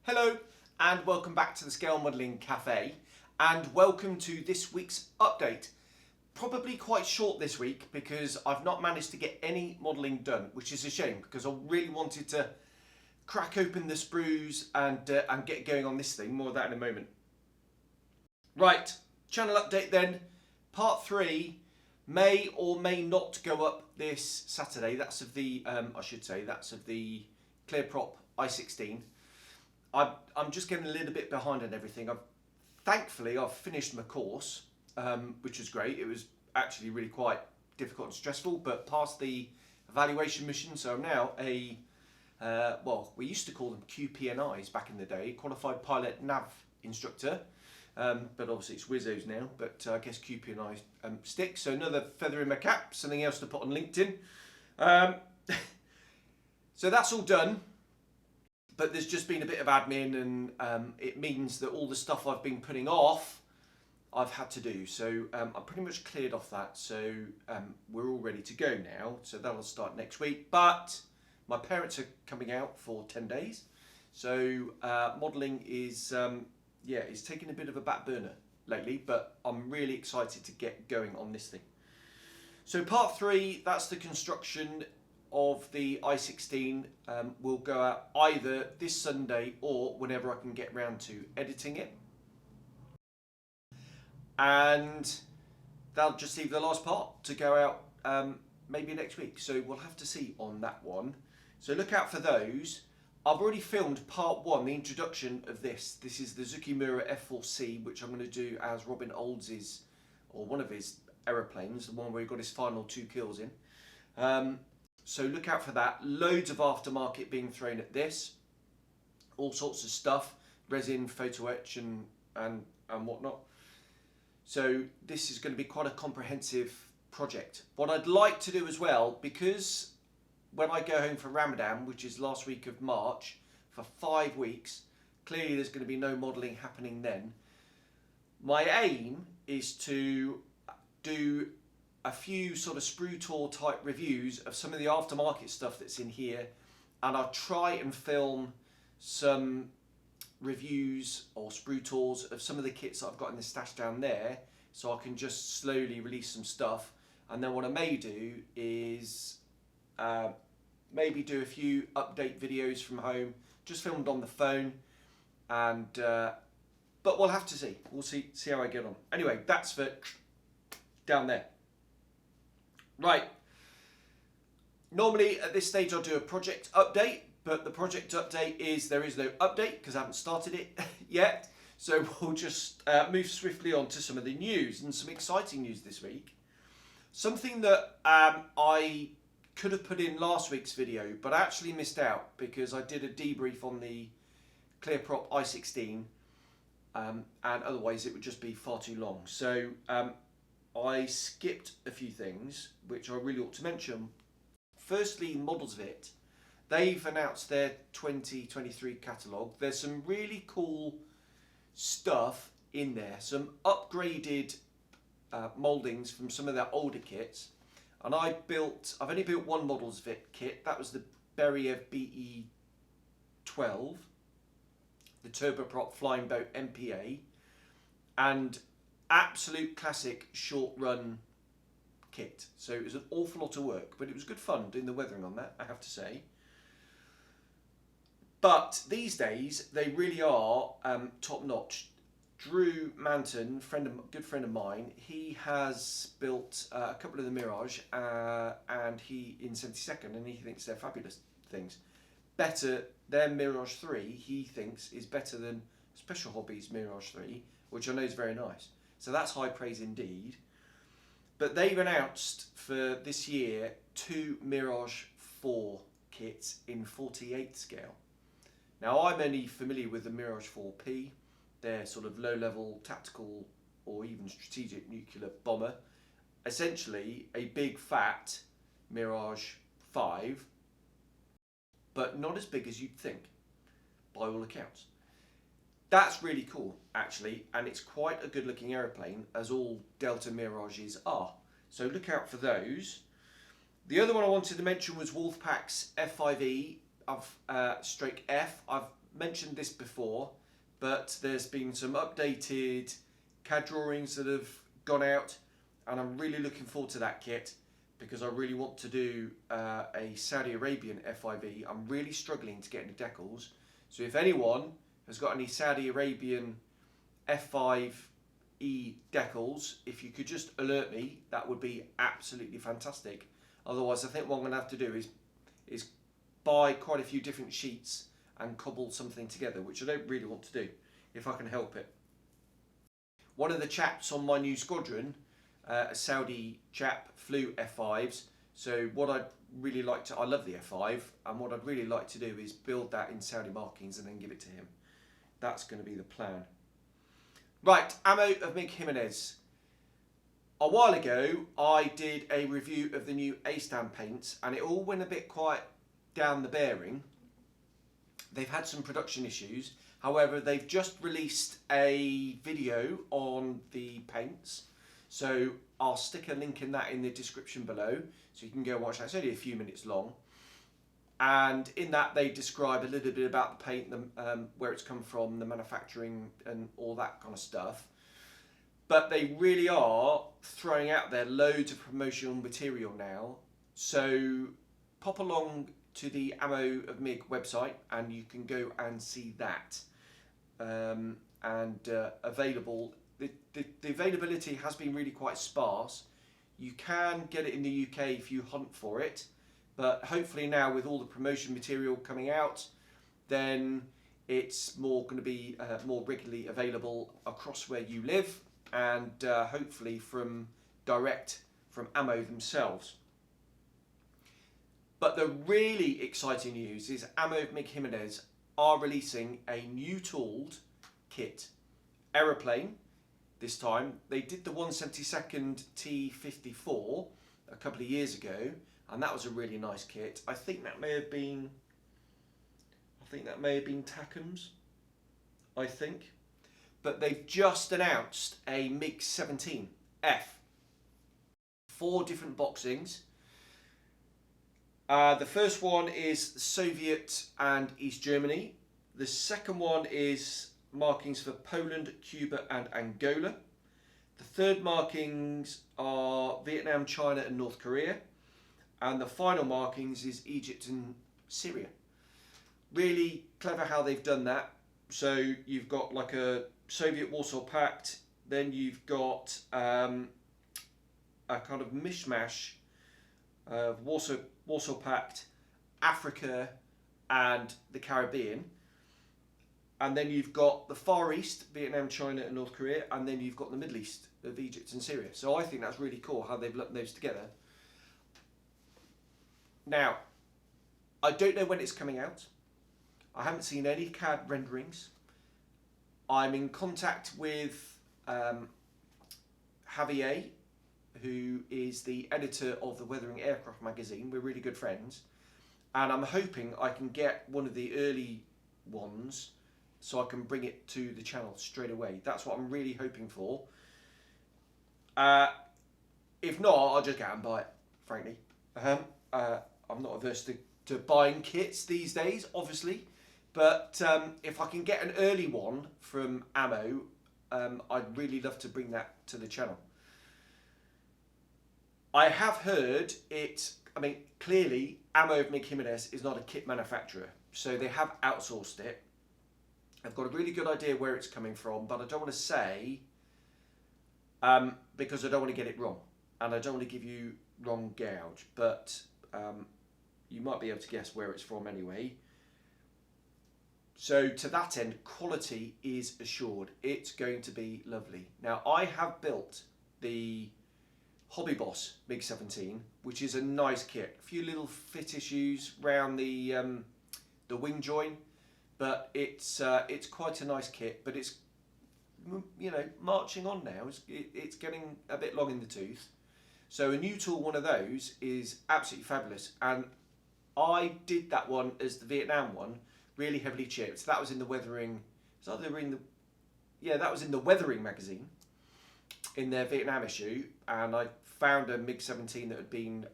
Hello and welcome back to the Scale Modelling Cafe, and welcome to this week's update. Probably quite short this week because I've not managed to get any modelling done, which is a shame because I really wanted to crack open the sprues and get going on this thing. More of that in a moment. Right, channel update then. Part 3 may or may not go up this Saturday. That's of the, that's of the Clear Prop i16. I'm just getting a little bit behind on everything. Thankfully, I've finished my course, which was great. It was actually really quite difficult and stressful, but passed the evaluation mission. So I'm now a, well, we used to call them QPNIs back in the day, Qualified Pilot Nav Instructor. But obviously it's WIZZOs now, but I guess QPNI sticks. So another feather in my cap, something else to put on LinkedIn. So that's all done. But there's just been a bit of admin, and it means that all the stuff I've been putting off, I've had to do. So I'm pretty much cleared off that. So we're all ready to go now. So that'll start next week. But my parents are coming out for 10 days. So modelling is, is taking a bit of a back burner lately. But I'm really excited to get going on this thing. So part 3, that's the construction of the i16, will go out either this Sunday or whenever I can get round to editing it. And that'll just leave the last part to go out maybe next week. So we'll have to see on that one. So look out for those. I've already filmed part 1, the introduction of this. This is the Zukimura F4C, which I'm going to do as Robin Olds' or one of his aeroplanes, the one where he got his final 2 kills in. So look out for that. Loads of aftermarket being thrown at this. All sorts of stuff. Resin, photo etch and whatnot. So this is going to be quite a comprehensive project. What I'd like to do as well, because when I go home for Ramadan, which is last week of March, for 5 weeks, clearly there's going to be no modelling happening then. My aim is to do a few sort of sprue tour type reviews of some of the aftermarket stuff that's in here, and I'll try and film some reviews or sprue tours of some of the kits that I've got in the stash down there, so I can just slowly release some stuff. And then what I may do is maybe do a few update videos from home, just filmed on the phone, and but we'll have to see. We'll see how I get on. Anyway, that's for down there. Right, normally at this stage I'll do a project update, but the project update is there is no update because I haven't started it yet. So we'll just move swiftly on to some of the news, and some exciting news this week. Something that I could have put in last week's video, but I actually missed out because I did a debrief on the Clear Prop i16, and otherwise it would just be far too long. So I skipped a few things which I really ought to mention. Firstly, Models of It. They've announced their 2023 catalogue. There's some really cool stuff in there. Some upgraded mouldings from some of their older kits. And I've only built one Models of It kit. That was the Beriev BE12, the turboprop flying boat MPA, and absolute classic short run kit. So it was an awful lot of work, but it was good fun doing the weathering on that, I have to say. But these days they really are top notch. Drew Manton, good friend of mine, he has built a couple of the Mirage and he in 72nd, and he thinks they're fabulous things. Their Mirage 3 he thinks is better than Special Hobbies Mirage 3, which I know is very nice. So that's high praise indeed. But they've announced for this year 2 Mirage 4 kits in 48 scale. Now I'm only familiar with the Mirage 4P. They're sort of low-level tactical or even strategic nuclear bomber. Essentially a big fat Mirage 5, but not as big as you'd think, by all accounts. That's really cool, actually, and it's quite a good-looking aeroplane, as all Delta Mirages are. So look out for those. The other one I wanted to mention was Wolfpack's F5E, F. I've mentioned this before, but there's been some updated CAD drawings that have gone out, and I'm really looking forward to that kit because I really want to do a Saudi Arabian F5E. I'm really struggling to get any decals, so if anyone has got any Saudi Arabian F5E decals, if you could just alert me, that would be absolutely fantastic. Otherwise, I think what I'm going to have to do is buy quite a few different sheets and cobble something together, which I don't really want to do, if I can help it. One of the chaps on my new squadron, a Saudi chap, flew F5s. So what I'd really like to, I love the F5, and what I'd really like to do is build that in Saudi markings and then give it to him. That's going to be the plan. Right, Ammo of Mig Jimenez. A while ago, I did a review of the new A-stand paints, and it all went a bit quite down the bearing. They've had some production issues. However, they've just released a video on the paints. So I'll stick a link in that in the description below, so you can go and watch that. It's only a few minutes long. And in that, they describe a little bit about the paint, where it's come from, the manufacturing, and all that kind of stuff. But they really are throwing out there loads of promotional material now. So pop along to the Ammo of Mig website and you can go and see that. Available. The availability has been really quite sparse. You can get it in the UK if you hunt for it, but hopefully now with all the promotion material coming out, then it's more going to be more regularly available across where you live, and hopefully direct from Ammo themselves. But the really exciting news is Ammo of Mig Jimenez are releasing a new tooled kit. Aeroplane, this time. They did the 172nd T54 a couple of years ago, and that was a really nice kit. I think that may have been Tackham's, I think. But they've just announced a MiG 17F. 4 different boxings. The first one is Soviet and East Germany. The second one is markings for Poland, Cuba and Angola. The third markings are Vietnam, China and North Korea. And the final markings is Egypt and Syria. Really clever how they've done that. So you've got like a Soviet Warsaw Pact, then you've got a kind of mishmash of Warsaw Pact, Africa and the Caribbean. And then you've got the Far East, Vietnam, China and North Korea, and then you've got the Middle East of Egypt and Syria. So I think that's really cool how they've lumped those together. Now, I don't know when it's coming out. I haven't seen any CAD renderings. I'm in contact with Javier, who is the editor of the Weathering Aircraft magazine. We're really good friends. And I'm hoping I can get one of the early ones so I can bring it to the channel straight away. That's what I'm really hoping for. If not, I'll just go out and buy it, frankly. I'm not averse to buying kits these days, obviously. But if I can get an early one from Ammo, I'd really love to bring that to the channel. I have heard it, I mean, clearly Ammo of Mig Jimenez is not a kit manufacturer, so they have outsourced it. I've got a really good idea where it's coming from, but I don't want to say because I don't want to get it wrong, and I don't want to give you wrong gouge, but you might be able to guess where it's from anyway. So to that end, quality is assured. It's going to be lovely. Now, I have built the Hobby Boss MiG 17, which is a nice kit. A few little fit issues around the wing join, but it's quite a nice kit. But it's, you know, marching on now. It's getting a bit long in the tooth. So a new tool, one of those, is absolutely fabulous. And I did that one as the Vietnam one, really heavily chipped. So that was in the Weathering. That was in the Weathering magazine, in their Vietnam issue, and I found a MiG 17 that had been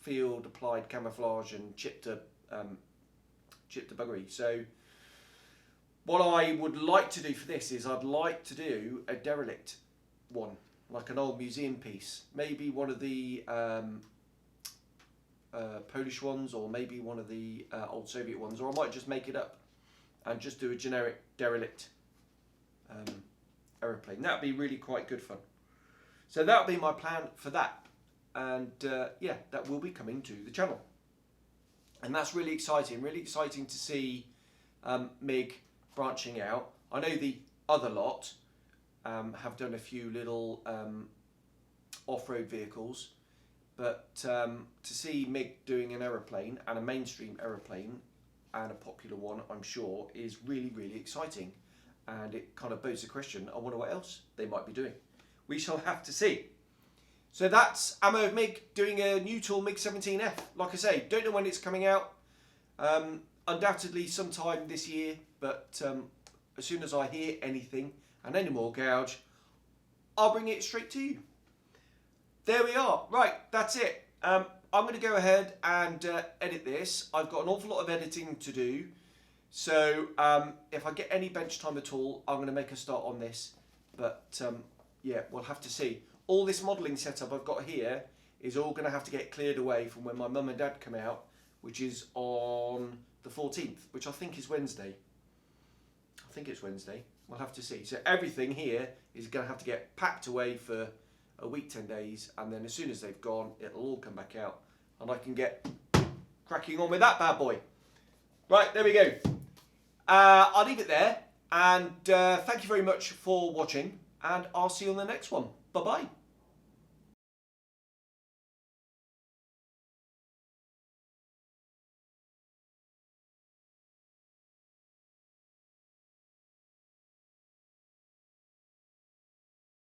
field applied camouflage and chipped to buggery. So what I would like to do for this is I'd like to do a derelict one, like an old museum piece. Maybe one of the Polish ones, or maybe one of the old Soviet ones, or I might just make it up and just do a generic derelict aeroplane. That would be really quite good fun. So that would be my plan for that. And yeah, that will be coming to the channel. And that's really exciting to see MiG branching out. I know the other lot have done a few little off-road vehicles, but to see MiG doing an aeroplane, and a mainstream aeroplane, and a popular one, I'm sure, is really, really exciting. And it kind of begs the question, I wonder what else they might be doing. We shall have to see. So that's Ammo of Mig doing a new tool, MiG-17F. Like I say, don't know when it's coming out. Undoubtedly sometime this year, but as soon as I hear anything and any more gouge, I'll bring it straight to you. There we are. Right, that's it. I'm going to go ahead and edit this. I've got an awful lot of editing to do. So if I get any bench time at all, I'm going to make a start on this. But yeah, we'll have to see. All this modelling setup I've got here is all going to have to get cleared away from when my mum and dad come out, which is on the 14th, which I think is Wednesday. I think it's Wednesday. We'll have to see. So everything here is going to have to get packed away for a week, 10 days, and then as soon as they've gone, it'll all come back out, and I can get cracking on with that bad boy. Right, there we go. I'll leave it there, and thank you very much for watching, and I'll see you on the next one. Bye-bye.